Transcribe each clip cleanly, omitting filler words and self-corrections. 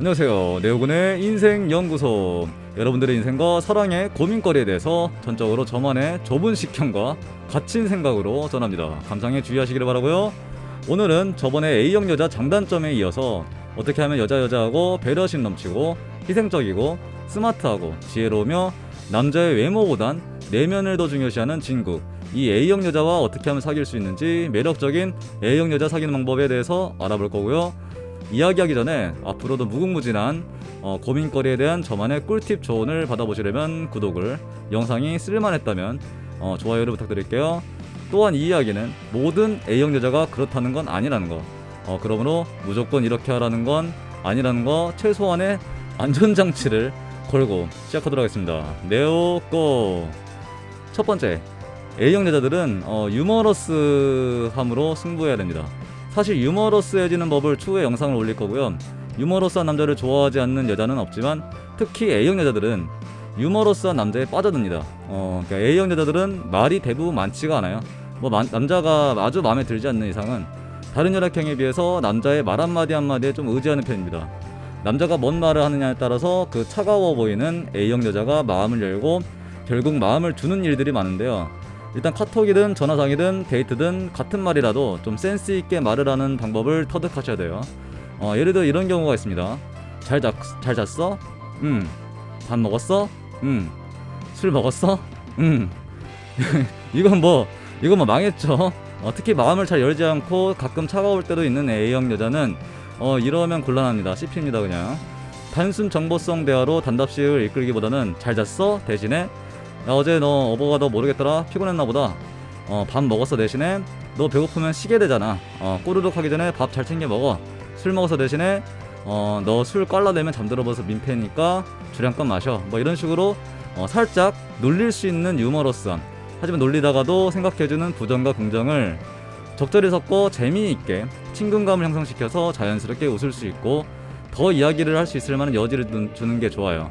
안녕하세요. 네오군의 인생연구소. 여러분들의 인생과 사랑의 고민거리에 대해서 전적으로 저만의 좁은 식견과 갇힌 생각으로 전합니다. 감상에 주의하시기를 바라고요. 오늘은 저번에 A형 여자 장단점에 이어서 어떻게 하면 여자하고 배려심 넘치고 희생적이고 스마트하고 지혜로우며 남자의 외모보단 내면을 더 중요시하는 진국, 이 A형 여자와 어떻게 하면 사귈 수 있는지 매력적인 A형 여자 사귀는 방법에 대해서 알아볼 거고요. 이야기하기 전에 앞으로도 무궁무진한 고민거리에 대한 저만의 꿀팁 조언을 받아보시려면 구독을, 영상이 쓸만했다면 좋아요를 부탁드릴게요. 또한 이 이야기는 모든 A형 여자가 그렇다는 건 아니라는 거, 그러므로 무조건 이렇게 하라는 건 아니라는 거, 최소한의 안전장치를 걸고 시작하도록 하겠습니다. 네오 고! 첫 번째, A형 여자들은 유머러스함으로 승부해야 됩니다. 사실 유머러스해지는 법을 추후에 영상을 올릴 거고요. 유머러스한 남자를 좋아하지 않는 여자는 없지만 특히 A형 여자들은 유머러스한 남자에 빠져듭니다. 그러니까 A형 여자들은 말이 대부분 많지가 않아요. 남자가 아주 마음에 들지 않는 이상은 다른 혈액형에 비해서 남자의 말 한마디 한마디에 좀 의지하는 편입니다. 남자가 뭔 말을 하느냐에 따라서 그 차가워 보이는 A형 여자가 마음을 열고 결국 마음을 주는 일들이 많은데요. 일단 카톡이든 전화상이든 데이트든 같은 말이라도 좀 센스 있게 말을 하는 방법을 터득하셔야 돼요. 예를 들어 이런 경우가 있습니다. 잘 잤어? 밥 먹었어? 술 먹었어? 이건 뭐 망했죠. 특히 마음을 잘 열지 않고 가끔 차가울 때도 있는 A형 여자는 이러면 곤란합니다. 씹힙니다 그냥. 단순 정보성 대화로 단답식을 이끌기보다는 잘 잤어? 대신에 야, 어제 너 어버가 너 모르겠더라? 피곤했나 보다. 밥 먹었어 대신에 너 배고프면 쉬게 되잖아. 꼬르륵 하기 전에 밥 잘 챙겨 먹어. 술 먹어서 대신에 너 술 깔라대면 잠들어버려서 민폐니까 주량껏 마셔. 뭐 이런 식으로 살짝 놀릴 수 있는 유머러스함, 하지만 놀리다가도 생각해주는 부정과 긍정을 적절히 섞어 재미있게 친근감을 형성시켜서 자연스럽게 웃을 수 있고 더 이야기를 할 수 있을 만한 여지를 주는 게 좋아요.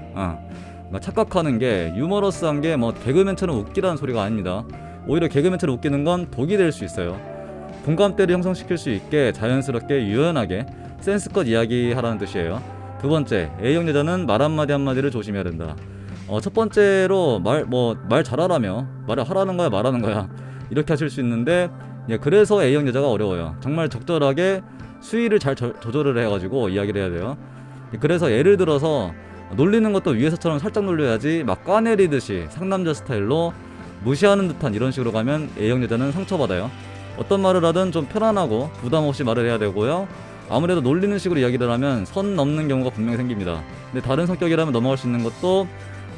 착각하는 게 유머러스한 게 뭐 개그맨처럼 웃기라는 소리가 아닙니다. 오히려 개그맨처럼 웃기는 건 독이 될 수 있어요. 공감대를 형성시킬 수 있게 자연스럽게 유연하게 센스껏 이야기하라는 뜻이에요. 두 번째, A형 여자는 말 한마디 한마디를 조심해야 된다. 첫 번째로 말 잘하라며 말을 하라는 거야 말하는 거야 이렇게 하실 수 있는데, 그래서 A형 여자가 어려워요. 정말 적절하게 수위를 잘 조절을 해가지고 이야기를 해야 돼요. 그래서 예를 들어서 놀리는 것도 위에서처럼 살짝 놀려야지 막 까내리듯이 상남자 스타일로 무시하는 듯한 이런 식으로 가면 A형 여자는 상처받아요. 어떤 말을 하든 좀 편안하고 부담 없이 말을 해야 되고요. 아무래도 놀리는 식으로 이야기를 하면 선 넘는 경우가 분명히 생깁니다. 근데 다른 성격이라면 넘어갈 수 있는 것도,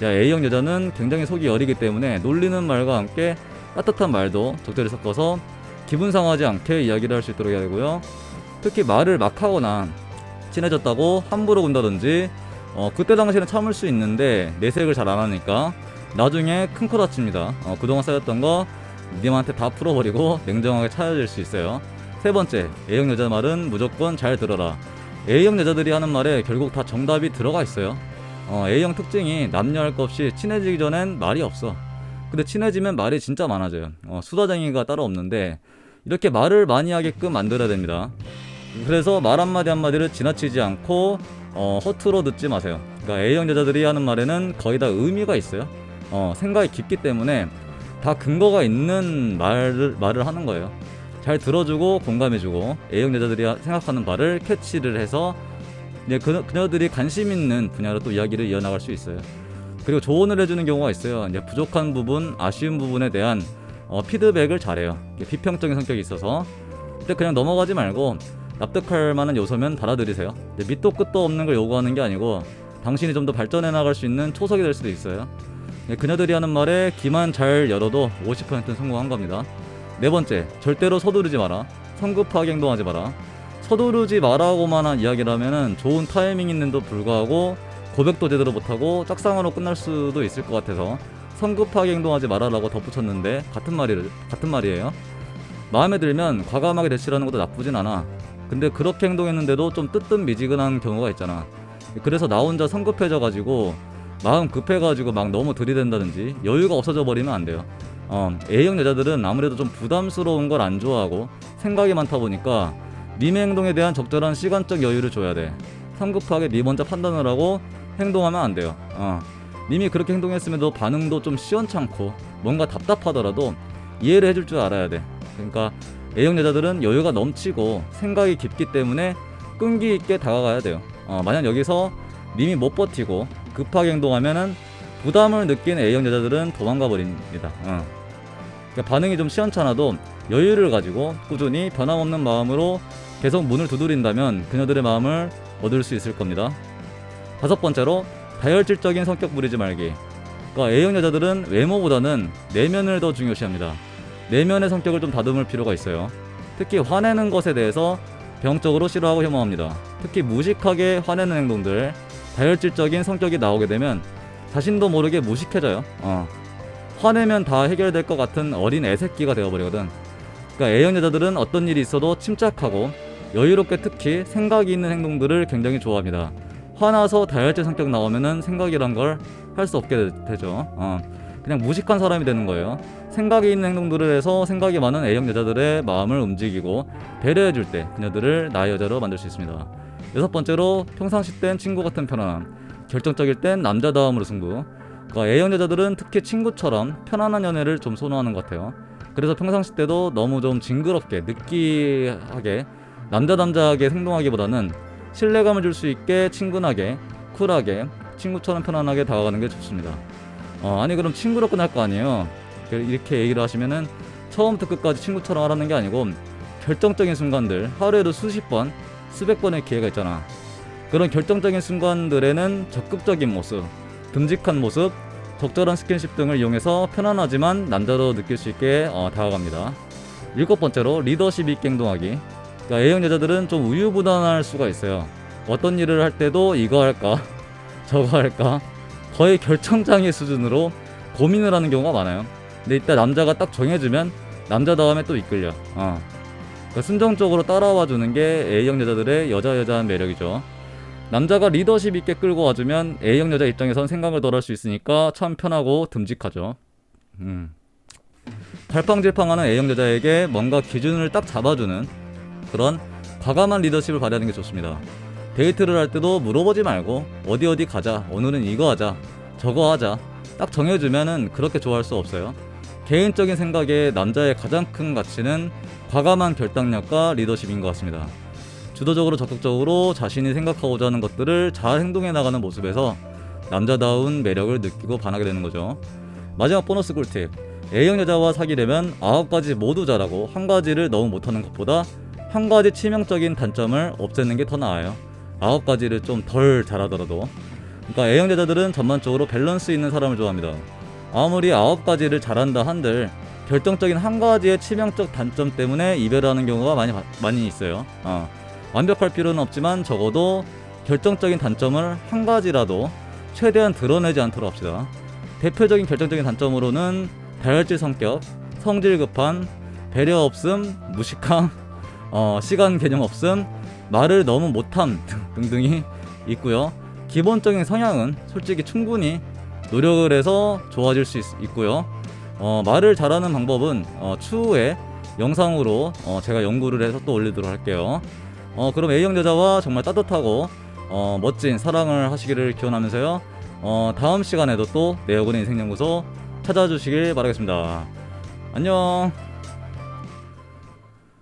A형 여자는 굉장히 속이 여리기 때문에 놀리는 말과 함께 따뜻한 말도 적절히 섞어서 기분 상하지 않게 이야기를 할 수 있도록 해야 되고요. 특히 말을 막 하거나 친해졌다고 함부로 군다든지 그때 당시에는 참을 수 있는데 내색을 잘 안 하니까 나중에 큰 코 다칩니다. 그동안 쌓였던 거 님한테 다 풀어버리고 냉정하게 차려질 수 있어요. 세 번째, A형 여자 말은 무조건 잘 들어라. A형 여자들이 하는 말에 결국 다 정답이 들어가 있어요. A형 특징이 남녀할 것 없이 친해지기 전엔 말이 없어. 근데 친해지면 말이 진짜 많아져요. 수다쟁이가 따로 없는데 이렇게 말을 많이 하게끔 만들어야 됩니다. 그래서 말 한마디 한마디를 지나치지 않고 허투루 듣지 마세요. 그러니까 A형 여자들이 하는 말에는 거의 다 의미가 있어요. 생각이 깊기 때문에 다 근거가 있는 말을 하는 거예요. 잘 들어주고 공감해주고 A형 여자들이 생각하는 바를 캐치를 해서 그녀들이 관심 있는 분야로 또 이야기를 이어나갈 수 있어요. 그리고 조언을 해주는 경우가 있어요. 부족한 부분, 아쉬운 부분에 대한 피드백을 잘해요. 비평적인 성격이 있어서 그때 그냥 넘어가지 말고 납득할 만한 요소면 받아들이세요. 밑도 끝도 없는 걸 요구하는 게 아니고 당신이 좀 더 발전해 나갈 수 있는 초석이 될 수도 있어요. 그녀들이 하는 말에 귀만 잘 열어도 50%는 성공한 겁니다. 네 번째, 절대로 서두르지 마라. 성급하게 행동하지 마라. 서두르지 마라고만 이야기를 하면은 좋은 타이밍 있는데도 불구하고 고백도 제대로 못하고 짝상으로 끝날 수도 있을 것 같아서 성급하게 행동하지 마라라고 덧붙였는데 같은 말이에요. 마음에 들면 과감하게 대시하는 것도 나쁘진 않아. 근데 그렇게 행동했는데도 좀 뜨뜻미지근한 경우가 있잖아. 그래서 나 혼자 성급해져가지고 마음 급해가지고 막 너무 들이댄다든지 여유가 없어져 버리면 안 돼요. A형 여자들은 아무래도 좀 부담스러운 걸 안 좋아하고 생각이 많다 보니까 님의 행동에 대한 적절한 시간적 여유를 줘야 돼. 성급하게 니 먼저 판단을 하고 행동하면 안 돼요. 님이 그렇게 행동했음에도 반응도 좀 시원찮고 뭔가 답답하더라도 이해를 해줄 줄 알아야 돼. 그러니까 A형 여자들은 여유가 넘치고 생각이 깊기 때문에 끈기 있게 다가가야 돼요. 만약 여기서 님이 못 버티고 급하게 행동하면은 부담을 느낀 A형 여자들은 도망가 버립니다. 그러니까 반응이 좀 시원찮아도 여유를 가지고 꾸준히 변함없는 마음으로 계속 문을 두드린다면 그녀들의 마음을 얻을 수 있을 겁니다. 5번째로 다혈질적인 성격 부리지 말기. 그러니까 A형 여자들은 외모보다는 내면을 더 중요시합니다. 내면의 성격을 좀 다듬을 필요가 있어요. 특히 화내는 것에 대해서 병적으로 싫어하고 혐오합니다. 특히 무식하게 화내는 행동들, 다혈질적인 성격이 나오게 되면 자신도 모르게 무식해져요. 화내면 다 해결될 것 같은 어린 애새끼가 되어버리거든. 그러니까 A형 여자들은 어떤 일이 있어도 침착하고 여유롭게 특히 생각이 있는 행동들을 굉장히 좋아합니다. 화나서 다혈질 성격 나오면은 생각이란 걸 할 수 없게 되죠. 그냥 무식한 사람이 되는 거예요. 생각이 있는 행동들을 해서 생각이 많은 A형 여자들의 마음을 움직이고 배려해줄 때 그녀들을 나의 여자로 만들 수 있습니다. 6번째로 평상시 땐 친구 같은 편안함, 결정적일 땐 남자다움으로 승부. 그러니까 A형 여자들은 특히 친구처럼 편안한 연애를 좀 선호하는 것 같아요. 그래서 평상시 때도 너무 좀 징그럽게 느끼하게 남자하게 행동하기보다는 신뢰감을 줄 수 있게 친근하게 쿨하게 친구처럼 편안하게 다가가는 게 좋습니다. 아니 그럼 친구로 끝날 거 아니에요. 이렇게 얘기를 하시면은 처음부터 끝까지 친구처럼 하라는 게 아니고 결정적인 순간들, 하루에도 수십 번 수백 번의 기회가 있잖아. 그런 결정적인 순간들에는 적극적인 모습, 듬직한 모습, 적절한 스킨십 등을 이용해서 편안하지만 남자로 느낄 수 있게 다가갑니다. 7번째로 리더십 있게 행동하기. 그러니까 A형 여자들은 좀 우유부단할 수가 있어요. 어떤 일을 할 때도 이거 할까 저거 할까 거의 결정장애 수준으로 고민을 하는 경우가 많아요. 근데 이때 남자가 딱 정해주면 남자다움에 또 이끌려. 그러니까 순정적으로 따라와 주는 게 A형 여자들의 여자한 매력이죠. 남자가 리더십 있게 끌고 와주면 A형 여자 입장에선 생각을 덜 할 수 있으니까 참 편하고 듬직하죠. 갈팡질팡하는 A형 여자에게 뭔가 기준을 딱 잡아주는 그런 과감한 리더십을 발휘하는 게 좋습니다. 데이트를 할 때도 물어보지 말고 어디 가자, 오늘은 이거 하자, 저거 하자 딱 정해주면은 그렇게 좋아할 수 없어요. 개인적인 생각에 남자의 가장 큰 가치는 과감한 결단력과 리더십인 것 같습니다. 주도적으로 적극적으로 자신이 생각하고자 하는 것들을 잘 행동해 나가는 모습에서 남자다운 매력을 느끼고 반하게 되는 거죠. 마지막 보너스 꿀팁. A형 여자와 사귀려면 9가지 모두 잘하고 한 가지를 너무 못하는 것보다 한 가지 치명적인 단점을 없애는 게 더 나아요. 9가지를 좀 덜 잘하더라도. 그러니까 A형 여자들은 전반적으로 밸런스 있는 사람을 좋아합니다. 아무리 9가지를 잘한다 한들 결정적인 한 가지의 치명적 단점 때문에 이별하는 경우가 많이 있어요. 완벽할 필요는 없지만 적어도 결정적인 단점을 한 가지라도 최대한 드러내지 않도록 합시다. 대표적인 결정적인 단점으로는 다혈질 성격, 성질 급한, 배려 없음, 무식함, 시간 개념 없음, 말을 너무 못함 등등이 있고요. 기본적인 성향은 솔직히 충분히 노력을 해서 좋아질 수 있고요. 말을 잘하는 방법은 추후에 영상으로 제가 연구를 해서 또 올리도록 할게요. 그럼 A형 여자와 정말 따뜻하고 멋진 사랑을 하시기를 기원하면서요. 다음 시간에도 또 내어군의 인생연구소 찾아주시길 바라겠습니다. 안녕.